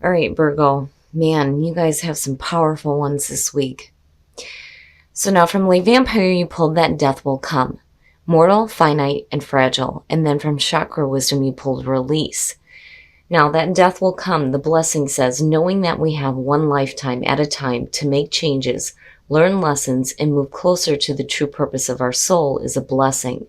All right, Virgo. Man, you guys have some powerful ones this week. So now from Lay Vampire, you pulled that death will come. Mortal, finite, and fragile. And then from Chakra Wisdom, you pulled release. Now that death will come, the blessing says, knowing that we have one lifetime at a time to make changes, learn lessons, and move closer to the true purpose of our soul is a blessing.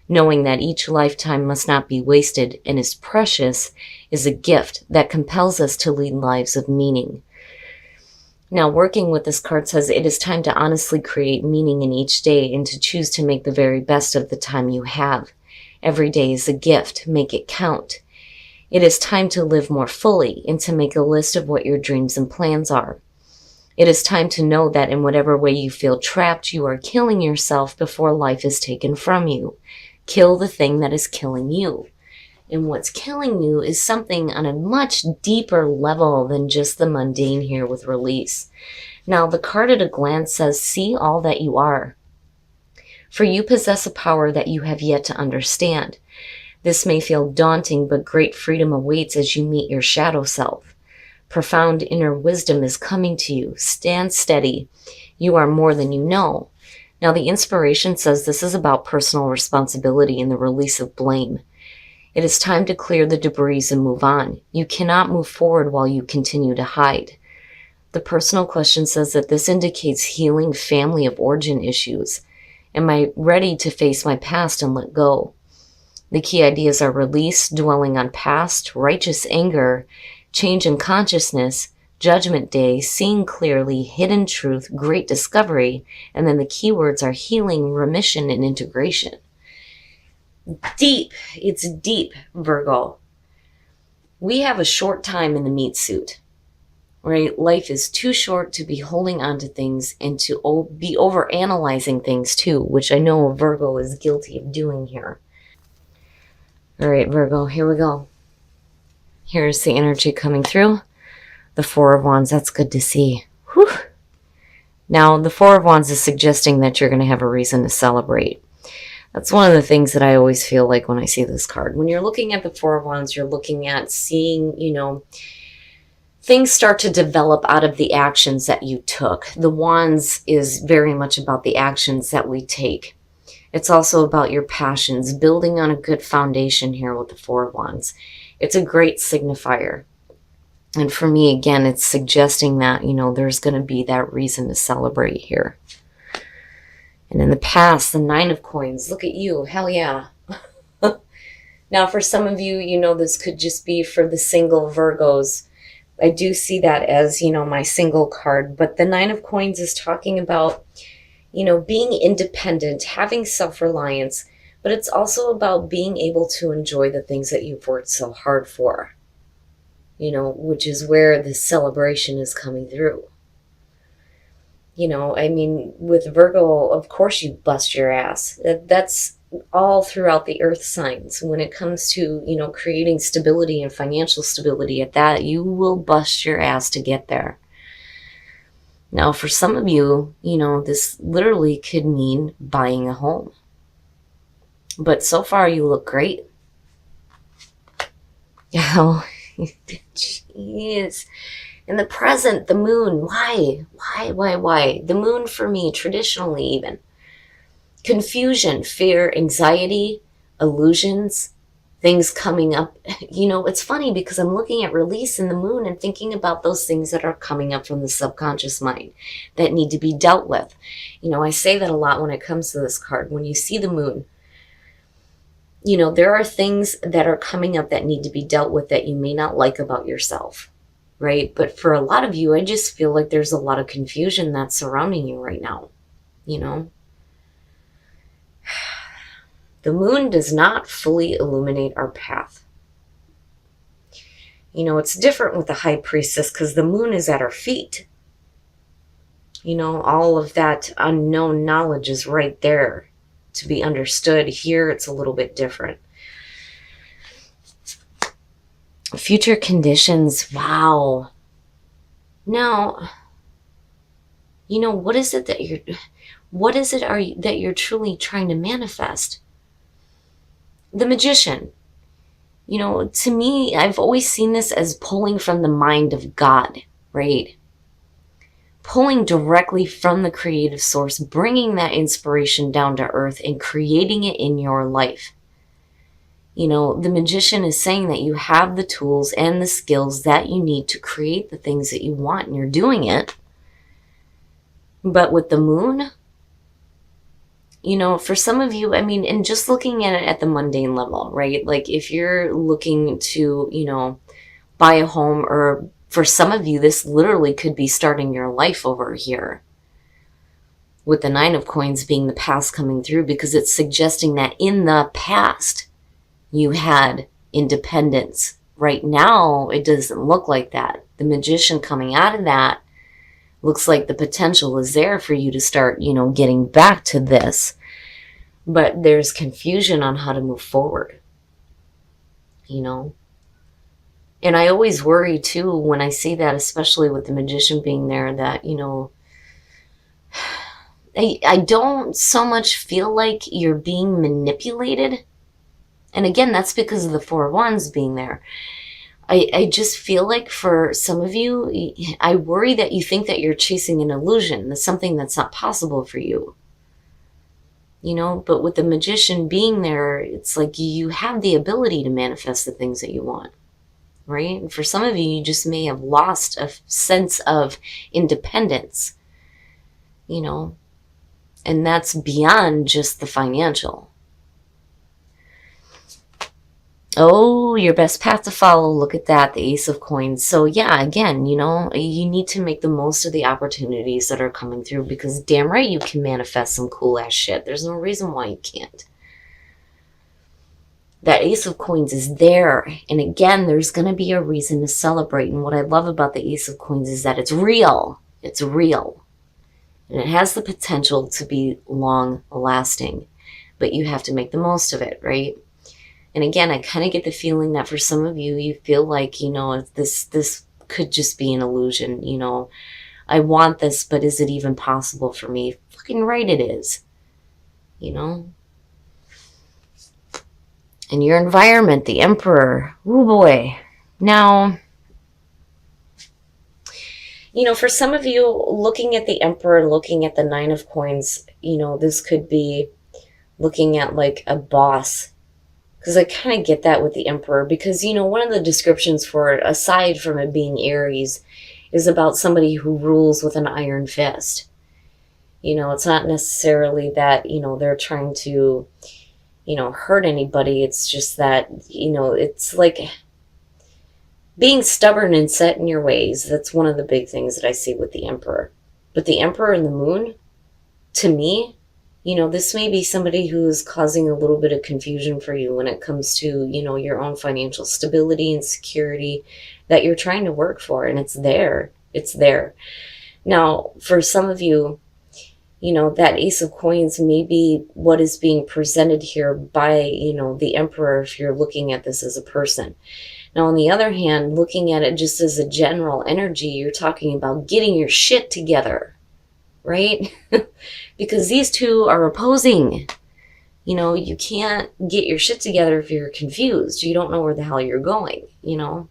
Knowing that each lifetime must not be wasted and is precious is a gift that compels us to lead lives of meaning. Now, working with this card says it is time to honestly create meaning in each day and to choose to make the very best of the time you have. Every day is a gift. Make it count. It is time to live more fully and to make a list of what your dreams and plans are. It is time to know that in whatever way you feel trapped, you are killing yourself before life is taken from you. Kill the thing that is killing you. And what's killing you is something on a much deeper level than just the mundane here with release. Now, the card at a glance says, see all that you are. For you possess a power that you have yet to understand. This may feel daunting, but great freedom awaits as you meet your shadow self. Profound inner wisdom is coming to you. Stand steady. You are more than you know. Now, the inspiration says this is about personal responsibility and the release of blame. It is time to clear the debris and move on. You cannot move forward while you continue to hide. The personal question says that this indicates healing family of origin issues. Am I ready to face my past and let go? The key ideas are release, dwelling on past, righteous anger, change in consciousness, Judgment Day, seeing clearly, hidden truth, great discovery, and then the keywords are healing, remission, and integration. Deep. It's deep, Virgo. We have a short time in the meat suit, right? Life is too short to be holding on to things and to be overanalyzing things too, which I know Virgo is guilty of doing here. All right, Virgo, here we go. Here's the energy coming through. The Four of Wands, that's good to see. Whew. Now, the Four of Wands is suggesting that you're going to have a reason to celebrate. That's one of the things that I always feel like when I see this card. When you're looking at the Four of Wands, you're looking at seeing, things start to develop out of the actions that you took. The Wands is very much about the actions that we take. It's also about your passions, building on a good foundation here with the Four of Wands. It's a great signifier. And for me, again, it's suggesting that, there's going to be that reason to celebrate here. And in the past, the Nine of Coins, look at you, hell yeah. Now, for some of you, this could just be for the single Virgos. I do see that as, my single card. But the Nine of Coins is talking about, being independent, having self-reliance. But it's also about being able to enjoy the things that you've worked so hard for. Which is where the celebration is coming through. With Virgo, of course you bust your ass. That's all throughout the earth signs. When it comes to, creating stability and financial stability at that, you will bust your ass to get there. Now, for some of you, this literally could mean buying a home. But so far you look great. Oh, jeez. In the present, the moon, why? The moon for me, traditionally even. Confusion, fear, anxiety, illusions, things coming up. It's funny because I'm looking at release in the moon and thinking about those things that are coming up from the subconscious mind that need to be dealt with. I say that a lot when it comes to this card. When you see the moon, there are things that are coming up that need to be dealt with that you may not like about yourself. Right? But for a lot of you, I just feel like there's a lot of confusion that's surrounding you right now. The moon does not fully illuminate our path. It's different with the High Priestess because the moon is at our feet. All of that unknown knowledge is right there to be understood. Here, it's a little bit different. Future conditions, wow. Now, what is it that you're truly trying to manifest? The Magician. You know, to me, I've always seen this as pulling from the mind of God, right? Pulling directly from the creative source, bringing that inspiration down to earth and creating it in your life. You know, the magician is saying that you have the tools and the skills that you need to create the things that you want, and you're doing it. But with the moon, you know, for some of you, I mean, and just looking at it at the mundane level, right? Like if you're looking to, you know, buy a home, or for some of you, this literally could be starting your life over here. With the Nine of Coins being the past coming through, because it's suggesting that in the past you had independence. Right now, it doesn't look like that. The magician coming out of that looks like the potential is there for you to start, you know, getting back to this. But there's confusion on how to move forward, you know. And I always worry too when I see that, especially with the magician being there, that, you know, I don't so much feel like you're being manipulated. And again, that's because of the Four of Wands being there. I just feel like for some of you, I worry that you think that you're chasing an illusion. That's something that's not possible for you. You know, but with the magician being there, it's like you have the ability to manifest the things that you want, right? And for some of you, you just may have lost a sense of independence, you know, and that's beyond just the financial. Oh, your best path to follow. Look at that, the Ace of Coins. So yeah, again, you know, you need to make the most of the opportunities that are coming through, because damn right you can manifest some cool ass shit. There's no reason why you can't. That Ace of Coins is there. And again, there's going to be a reason to celebrate. And what I love about the Ace of Coins is that it's real. It's real. And it has the potential to be long lasting. But you have to make the most of it, right? And again, I kind of get the feeling that for some of you, you feel like, you know, this could just be an illusion. You know, I want this, but is it even possible for me? Fucking right it is. You know? And your environment, the Emperor. Oh boy. Now, you know, for some of you, looking at the Emperor and looking at the Nine of Coins, you know, this could be looking at like a boss. Because I kind of get that with the Emperor, because, you know, one of the descriptions for it, aside from it being Aries, is about somebody who rules with an iron fist. You know, it's not necessarily that, you know, they're trying to, you know, hurt anybody. It's just that, you know, it's like being stubborn and set in your ways. That's one of the big things that I see with the Emperor. But the Emperor and the Moon, to me, you know, this may be somebody who's causing a little bit of confusion for you when it comes to, you know, your own financial stability and security that you're trying to work for. And it's there. It's there. Now, for some of you, you know, that Ace of Coins may be what is being presented here by, you know, the Emperor, if you're looking at this as a person. Now, on the other hand, looking at it just as a general energy, you're talking about getting your shit together, right? Because these two are opposing. You know, you can't get your shit together if you're confused. You don't know where the hell you're going, you know.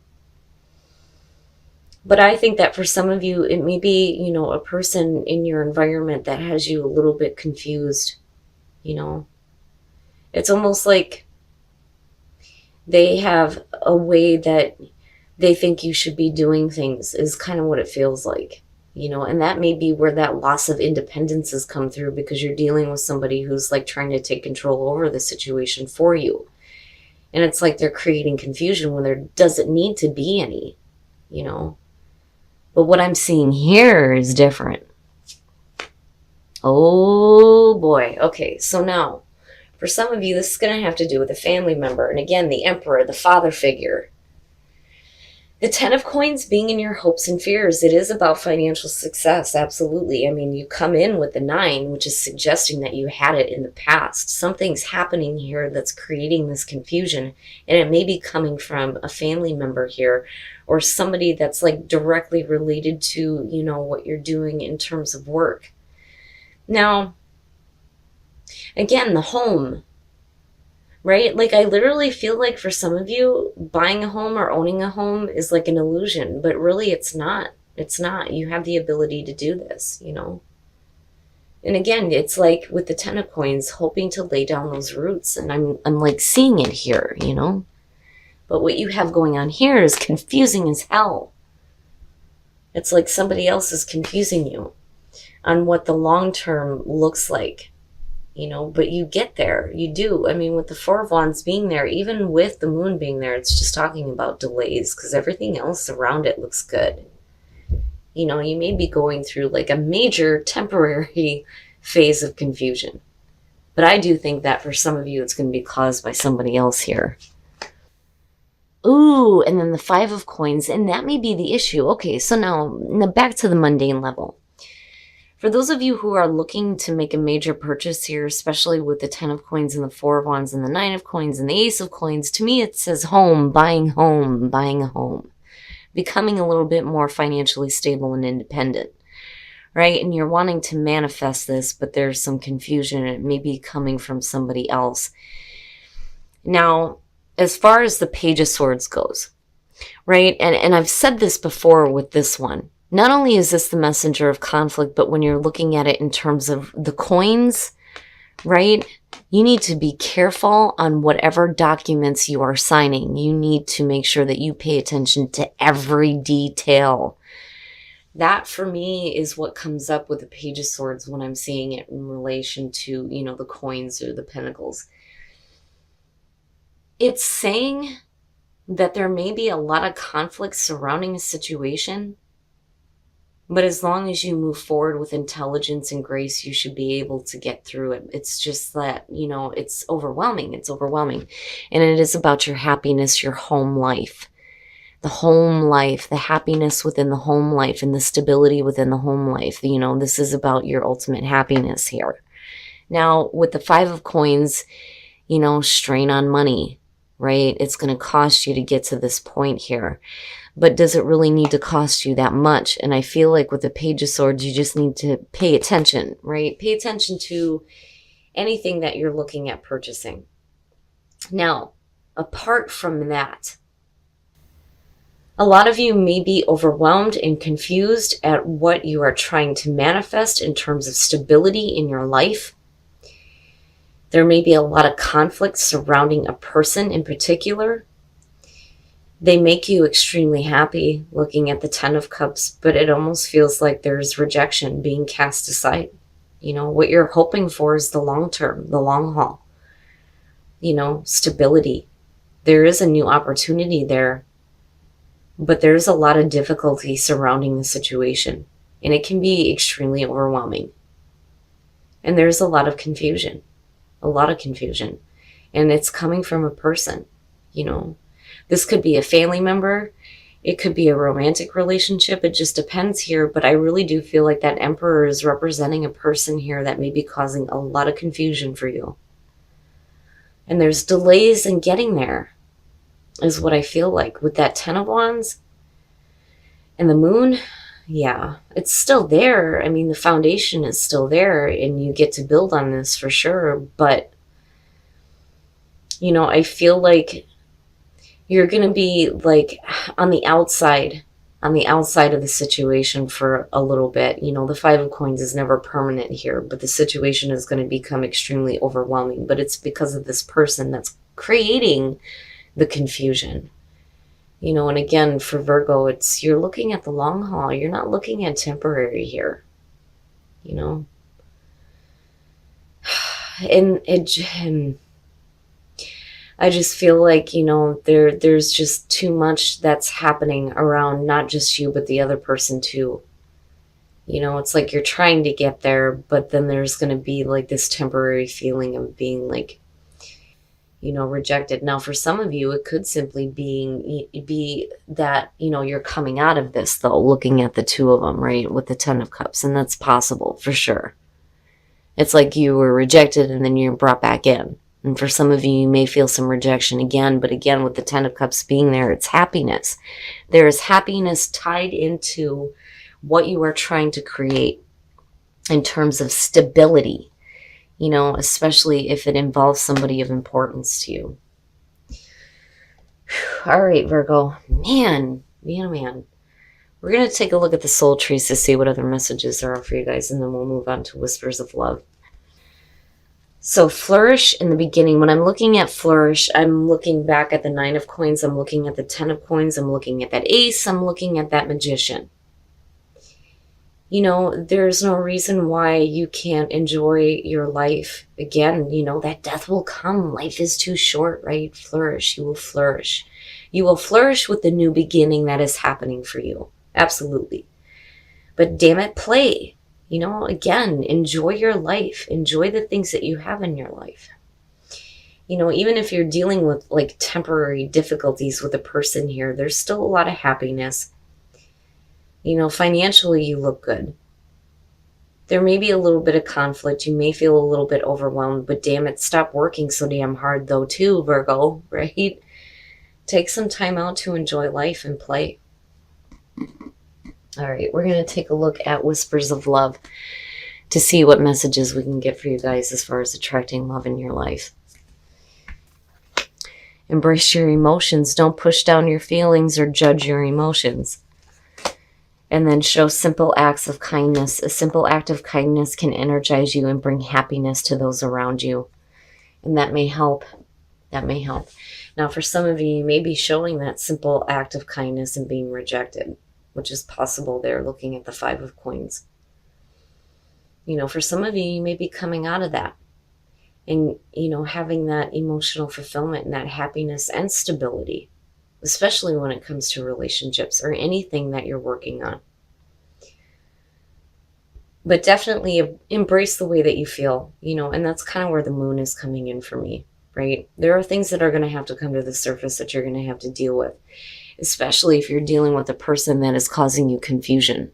But I think that for some of you, it may be, you know, a person in your environment that has you a little bit confused, you know. It's almost like they have a way that they think you should be doing things, is kind of what it feels like. You know, and that may be where that loss of independence has come through, because you're dealing with somebody who's like trying to take control over the situation for you. And it's like they're creating confusion when there doesn't need to be any, you know. But what I'm seeing here is different. Oh boy. Okay, so now, for some of you, this is going to have to do with a family member. And again, the Emperor, the father figure. The Ten of Coins being in your hopes and fears. It is about financial success, absolutely. I mean, you come in with the 9, which is suggesting that you had it in the past. Something's happening here that's creating this confusion, and it may be coming from a family member here, or somebody that's like directly related to, you know, what you're doing in terms of work. Now, again, the home. right? Like, I literally feel like for some of you, buying a home or owning a home is like an illusion, but really it's not. It's not. You have the ability to do this, you know? And again, it's like with the Ten of Coins, hoping to lay down those roots. And I'm like seeing it here, you know? But what you have going on here is confusing as hell. It's like somebody else is confusing you on what the long term looks like, you know, but you get there. You do. I mean, with the Four of Wands being there, even with the moon being there, it's just talking about delays because everything else around it looks good. You know, you may be going through like a major temporary phase of confusion. But I do think that for some of you, it's going to be caused by somebody else here. Ooh, and then the Five of Coins, and that may be the issue. Okay, so now back to the mundane level. For those of you who are looking to make a major purchase here, especially with the Ten of Coins and the Four of Wands and the Nine of Coins and the Ace of Coins, to me it says home, buying a home, becoming a little bit more financially stable and independent, right? And you're wanting to manifest this, but there's some confusion. It may be coming from somebody else. Now, as far as the Page of Swords goes, right? And I've said this before with this one. Not only is this the messenger of conflict, but when you're looking at it in terms of the coins, right? You need to be careful on whatever documents you are signing. You need to make sure that you pay attention to every detail. That for me is what comes up with the Page of Swords when I'm seeing it in relation to, you know, the coins or the pentacles. It's saying that there may be a lot of conflict surrounding a situation, but as long as you move forward with intelligence and grace, you should be able to get through it. It's just that, you know, it's overwhelming. It's overwhelming. And it is about your happiness, your home life. The home life, the happiness within the home life and the stability within the home life. You know, this is about your ultimate happiness here. Now, with the Five of Coins, you know, strain on money, right? It's going to cost you to get to this point here. But does it really need to cost you that much? And I feel like with the Page of Swords, you just need to pay attention, right? Pay attention to anything that you're looking at purchasing. Now, apart from that, a lot of you may be overwhelmed and confused at what you are trying to manifest in terms of stability in your life. There may be a lot of conflict surrounding a person in particular. They make you extremely happy looking at the Ten of Cups, but it almost feels like there's rejection being cast aside. You know, what you're hoping for is the long term, the long haul. You know, stability. There is a new opportunity there, but there's a lot of difficulty surrounding the situation, and it can be extremely overwhelming. And there's a lot of confusion, and it's coming from a person, you know. This could be a family member. It could be a romantic relationship. It just depends here. But I really do feel like that Emperor is representing a person here that may be causing a lot of confusion for you. And there's delays in getting there, is what I feel like. With that Ten of Wands and the Moon, yeah, it's still there. I mean, the foundation is still there, and you get to build on this for sure. But, you know, I feel like you're going to be like on the outside of the situation for a little bit. You know, the Five of Coins is never permanent here, but the situation is going to become extremely overwhelming. But it's because of this person that's creating the confusion. You know, and again, for Virgo, it's you're looking at the long haul. You're not looking at temporary here, you know. And I just feel like, you know, there's just too much that's happening around not just you, but the other person too. You know, it's like you're trying to get there, but then there's going to be like this temporary feeling of being like, you know, rejected. Now, for some of you, it could simply be that, you know, you're coming out of this, though, looking at the two of them, right, with the Ten of Cups, and that's possible, for sure. It's like you were rejected, and then you're brought back in. And for some of you, you may feel some rejection again, but again, with the Ten of Cups being there, it's happiness. There is happiness tied into what you are trying to create in terms of stability. especially if it involves somebody of importance to you. All right, Virgo. Man. We're going to take a look at the soul trees to see what other messages there are for you guys, and then we'll move on to whispers of love. So flourish in the beginning. When I'm looking at flourish, I'm looking back at the 9 of coins. I'm looking at the 10 of coins. I'm looking at that ace. I'm looking at that magician. There's no reason why you can't enjoy your life. Again, that death will come. Life is too short, right? Flourish. You will flourish. You will flourish with the new beginning that is happening for you. Absolutely. But damn it, play. Again, enjoy your life. Enjoy the things that you have in your life. Even if you're dealing with like temporary difficulties with a person here, there's still a lot of happiness. Financially, you look good. There may be a little bit of conflict. You may feel a little bit overwhelmed, but damn it, stop working so damn hard though too, Virgo, right? Take some time out to enjoy life and play. All right, we're going to take a look at whispers of love to see what messages we can get for you guys as far as attracting love in your life. Embrace your emotions. Don't push down your feelings or judge your emotions. And then show simple acts of kindness. A simple act of kindness can energize you and bring happiness to those around you. And that may help. That may help. Now, for some of you, you may be showing that simple act of kindness and being rejected, which is possible there looking at the 5 of coins. For some of you, you may be coming out of that and, having that emotional fulfillment and that happiness and stability, especially when it comes to relationships or anything that you're working on. But definitely embrace the way that you feel, and that's kind of where the moon is coming in for me, right? There are things that are going to have to come to the surface that you're going to have to deal with, especially if you're dealing with a person that is causing you confusion.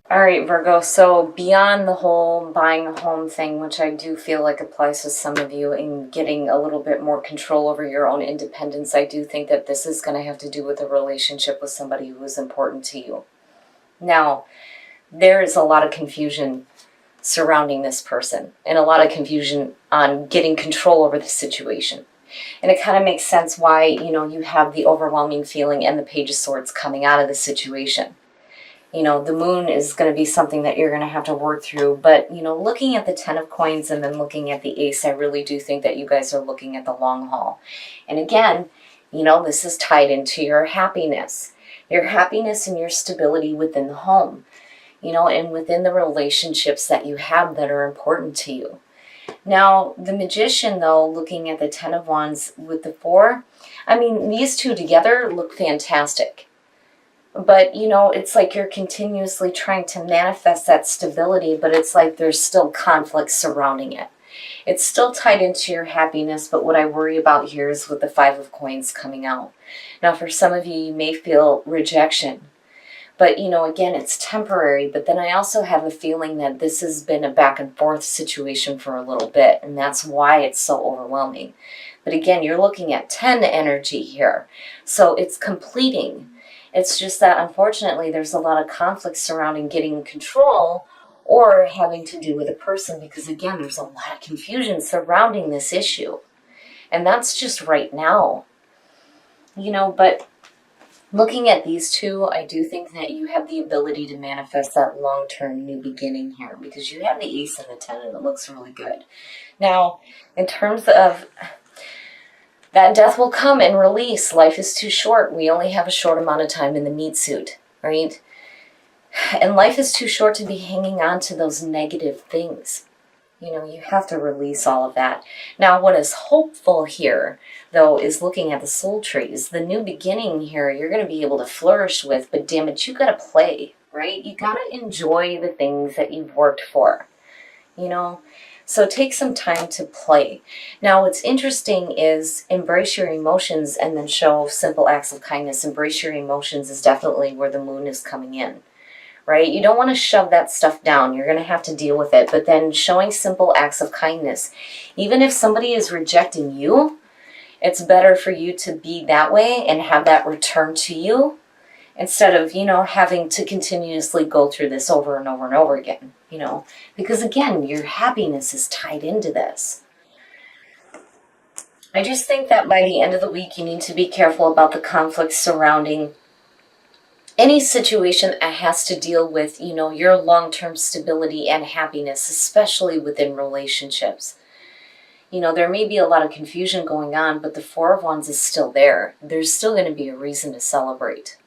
All right, Virgo, so beyond the whole buying a home thing, which I do feel like applies to some of you, and getting a little bit more control over your own independence, I do think that this is going to have to do with a relationship with somebody who is important to you. Now, there is a lot of confusion surrounding this person and a lot of confusion on getting control over the situation. And it kind of makes sense why, you have the overwhelming feeling and the Page of Swords coming out of the situation. The moon is going to be something that you're going to have to work through. But, looking at the 10 of coins and then looking at the ace, I really do think that you guys are looking at the long haul. And again, this is tied into your happiness and your stability within the home, and within the relationships that you have that are important to you. Now, the magician, though, looking at the 10 of wands with the 4, these two together look fantastic. But, it's like you're continuously trying to manifest that stability, but it's like there's still conflict surrounding it. It's still tied into your happiness, but what I worry about here is with the 5 of coins coming out. Now, for some of you, you may feel rejection. But, again, it's temporary. But then I also have a feeling that this has been a back and forth situation for a little bit, and that's why it's so overwhelming. But again, you're looking at 10 energy here. So it's completing. It's just that, unfortunately, there's a lot of conflict surrounding getting control or having to do with a person because, again, there's a lot of confusion surrounding this issue. And that's just right now. But looking at these two, I do think that you have the ability to manifest that long-term new beginning here because you have the ace and the 10 and it looks really good. Now, in terms of that death will come and release. Life is too short. We only have a short amount of time in the meat suit, right? And life is too short to be hanging on to those negative things. You have to release all of that. Now, what is hopeful here, though, is looking at the soul trees. The new beginning here, you're going to be able to flourish with, but damn it, you got to play, right? You got to enjoy the things that you've worked for, So take some time to play. Now, what's interesting is embrace your emotions and then show simple acts of kindness. Embrace your emotions is definitely where the moon is coming in, right? You don't want to shove that stuff down. You're going to have to deal with it. But then showing simple acts of kindness. Even if somebody is rejecting you, it's better for you to be that way and have that return to you instead of, having to continuously go through this over and over and over again, because again, your happiness is tied into this. I just think that by the end of the week, you need to be careful about the conflicts surrounding any situation that has to deal with, your long-term stability and happiness, especially within relationships. There may be a lot of confusion going on, but the Four of Wands is still there. There's still going to be a reason to celebrate.